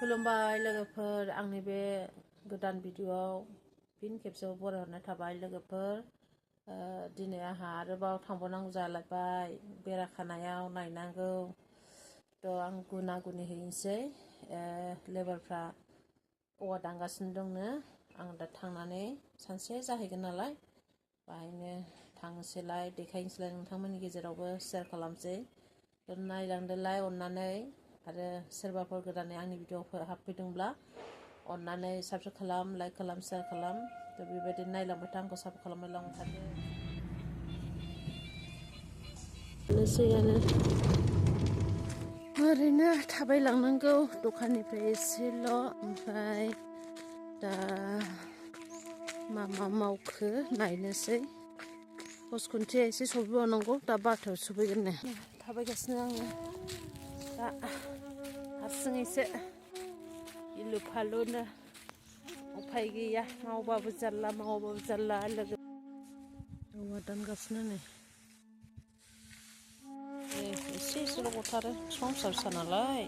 खुलुमबाय लोगोफोर आंनि बे गोदान भिडिअआव फिन खेबसेबाव बरायहरनाय थाबाय लोगोफोर दिनै आंहा आरोबाव थांबावनांगौ जालायबाय बेरा खानायाव नायनांगौ थ' आं गुना गुनि हैनोसै लेबारफ्रा औवा दानगासिनो दंनो आं दा थांनानै सानसे जाहैगोन नालाय बाहायनो थांनोसैलाय देखायनोसैलाय नोंथांमोननि गेजेरावबो शेयार खालामसै नायलांदोलाय अननानै आरो सोरबाफोर गोदानै आंनि भिडिअफोर हाबफैदोंब्ला अननानै साबस्क्राइब खालाम लाइक खालाम शेयार खालाम थ' बेबायदि नायलांबाय था आंखौ सापर्ट खालामलांबाय थादो ओरैनो थाबायलांनांगौ दखाननिफ्राय एसेल' ओमफ्राय दा मा मावखो नायनोसै पस्ट खुन्थिया एसे सफैबावनांगौ दा 12थायाव सफैगोननो थाबायगासिनो आङो दा हारसिङैसो गिलु फालुनो उफाय गैया मावबाबो जारला मावाबाबो जारला लोगो औवा दानगासिनो नै एसेल' गथारो बिफां फिसा फिसा नालाय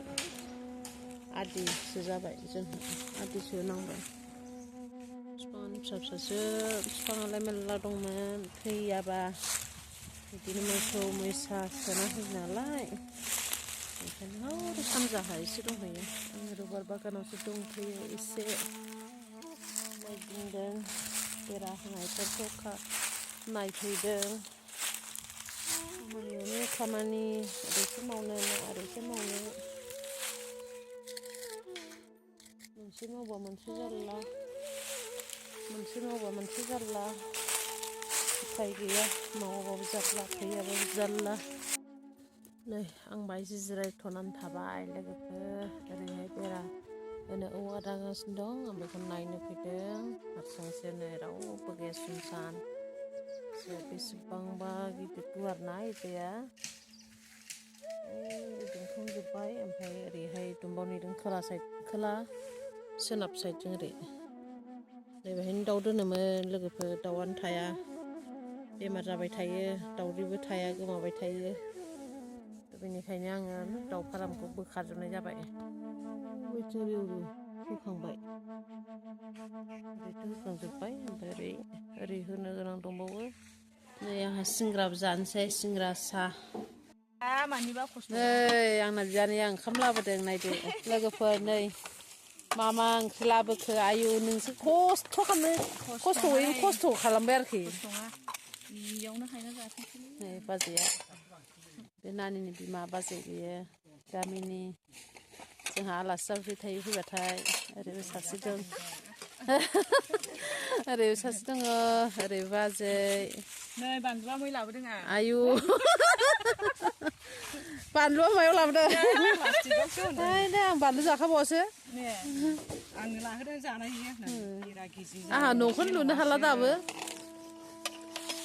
आदिसो जाबाय जोंहा आदिसो नांबाय बिफाङानो फिसा फिसासो बिफाङालाय मेरला दंमोन थैयाबा बिदिनो मोसौ मैसा सोना होयो नालाय ओंखायनो हरै सानजाहा एसे दंहैयो आं रबार बागानावसो दंफैयो एसे नायदिंदों बेरा होनायफोरखौ नायफैदों खामानि ओरैसो मावनो ओरैसो मावनो मोनसे मावबा मोनसे जारला मोनसे मावबा मोनसे जारला उफाय गैया मावाबाबो जारला फैयाबाबो जारला नै आं बायजो जिरायथ'नानै थाबाय लोगोफोर ओरैहाय बेरा होनो औवा दानगासिनो दं आं बेखौ नायनो फैदों हारसिंसो नै रावबो गैया सुनसान बेसेबांबा गिदिर गुवार ना एरियाया दुंखांजोब्बाय ओमफ्राय ओरैहाय दुमबावनिदों खोला सोनाब साइडजों ओरै नैबेहायनो दाउ दोनोमोन लोगोफोर दाउआनो थाया बेमार जाबाय थायो दाउदैबो थाया गोमाबाय थायो बेनिखायनो आङो दाउ फार्मखौ बोखारजोबनाय जाबाय होखांबाय ओरैथ' होखांजोब्बाय ओमफ्राय ओरै होनो गोनां दंबावो नै आंहा सिंग्राबो जानोसै सिंग्रा साहा मानिबा खस्थ' नै आंना बियानैया ओंखाम लाबोदों नायदो लोगोफोर नै मा ओंख्रि लाबोखो आयु नोंसो खस्थ' खालामनो खस्थ' खालामबाय आरोखि बेयावनो हायना जाथोंसै नै बाजैया बे नानिनि बिमा बाजै बियो गामिनि जोंहा आलासि जाफैबाय थायो फैबाथाय ओरैबो सासे दं ओरैबो सासे दङ ओरै बाजै नै बानलुआ मै लाबोदों आयु बानलुआ मायाव लाबोदों आं बानलु जाखाबावासो आंनो लाहोदों जानायनि आंहा न'खौनो लुनो हाला दाबो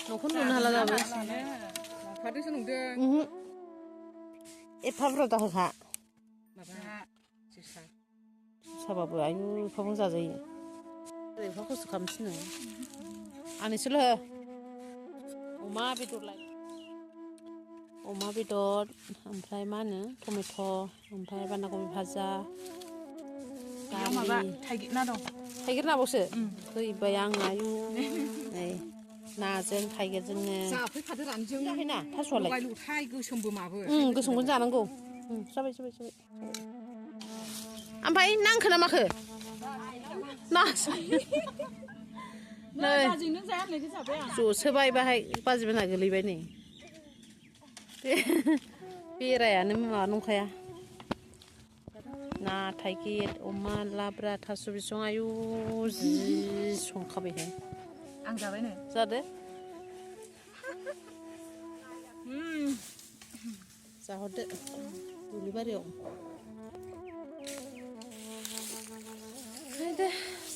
न'खौनो लुनो हाला दाबो लाफादोंसो नंदों एफा बुरजा दाहोखा माबा जोसाबाबो आयु एफाबां जाजायो एफा खस्थ' खालामनोसै नोङो आंनोसोल' हो अमा बेदरलाय अमा बेदर ओमफ्राय मा होनो टमेट' ओमफ्राय बान्दा कबि भाजा दालि थाइगिर ना दं थाइगिर नाबावसो हैबाय आं आयु नै नाजों थाइगिरजोंनो जाफैखादो रानजों जाहैना थास'आलाय लगाय लथाय गोसोमबो माबो गोसोमखौनो जानांगौ जाबाय ओमफ्राय नांखो ना माखो नै बाजैनो जाया होननायखौ जाबाय आं जसोबाय बाहाय बाजै मोनहा गोलैबाय नै बेरायानो माबा नंखाया ना थाइगिर अमा लाब्रा थास' बिसं आयु जि संखाबायहाय आं जाबायनो जादो जाहरदो दुब्लि बारियाव दे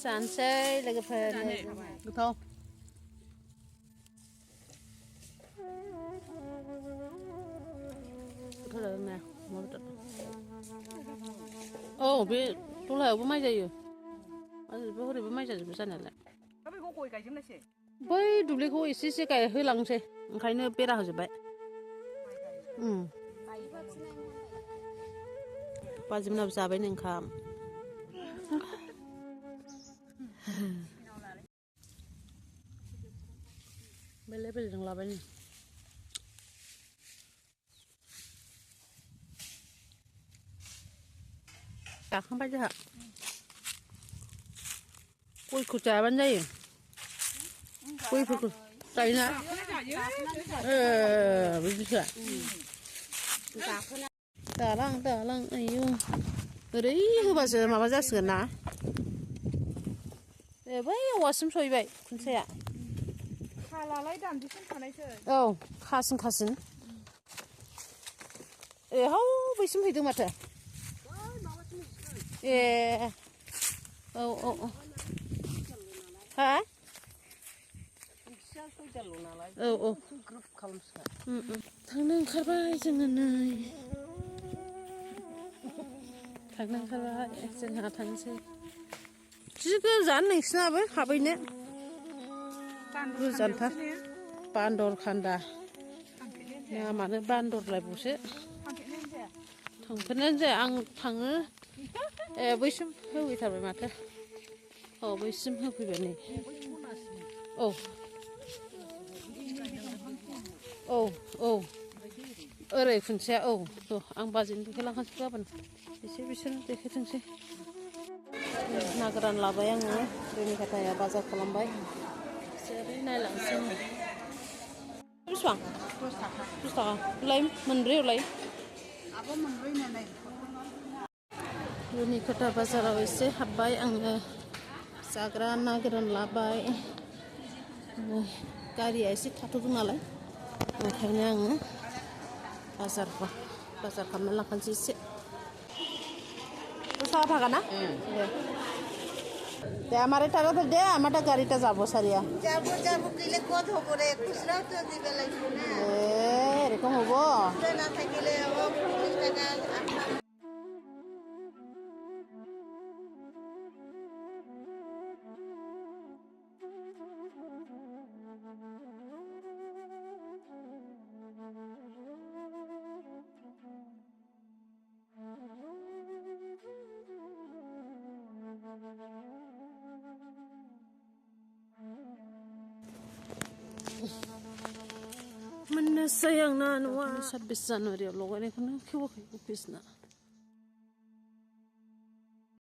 जानोसै लोगोफोर गोथाव औ बे दलहायावबो माइ जायो हरैबो माइ जाजोबो जानायालाय बेखौ गय गायजोबनोसै बै दुब्लिखौ एसे गायहोलांसै ओंखायनो बेरा होजोब्बाय बाजै मोनाबो जाबायनो ओंखाम लाबाय नै जाखांबाय जोंहा गयखौ जाबानो जायो गयफोरखौ जायोना बिदिसो दालां आयौ ओरै होबासो माबा जासिगोन ना बै औवासिम सहैबाय खुन्थियाया खालालाय दानदिसिम थानायसै औ खासिन हाव बैसिम फैदों माथो ए औ हा औ थांनो ओंखारबाय जोङो नै जोंहा थांसै जि गोजान नोंसिनाबो हाबैनो गोजानथार बान्दरखान्दा नामानो बान्दरलायबावसो थांफेरनायानो जाया आं थाङो ए बैसिम होफैथारबाय माथो औ बैसिम होफैबाय नै औ ओरै खुन्थिया औ आं बाजैनो देखायलांखासै गाबोन बिसोर देखायथोंसै ना गोरान लाबाय आङो रेनिकाताया बाजार खालामबाय ओरै नायलांसै बेसेबां 10 थाखा लाय मोनब्रैयावलाय आबो मोनब्रै नाय रेनिकाता बाजाराव एसे हाबबाय आङो जाग्रा ना गोरान लाबाय गारिया एसे थाथ'दों नालाय ओंखायनो आङो बाजार खालामना लाखानोसै एसे 10 টাকা থাকা না দে আমারে টাকা তো দে আমারটা গাড়িটা যাবো সারিয়া যাবো কিলে কত করে খুচরাও তো দিবে লাগবে না এরকম হবো না থাকিলে 50 টাকা मोननोसै आंना न'आ 26 जानुवारियाव लगायनायखौनो खेवाखै अफिसना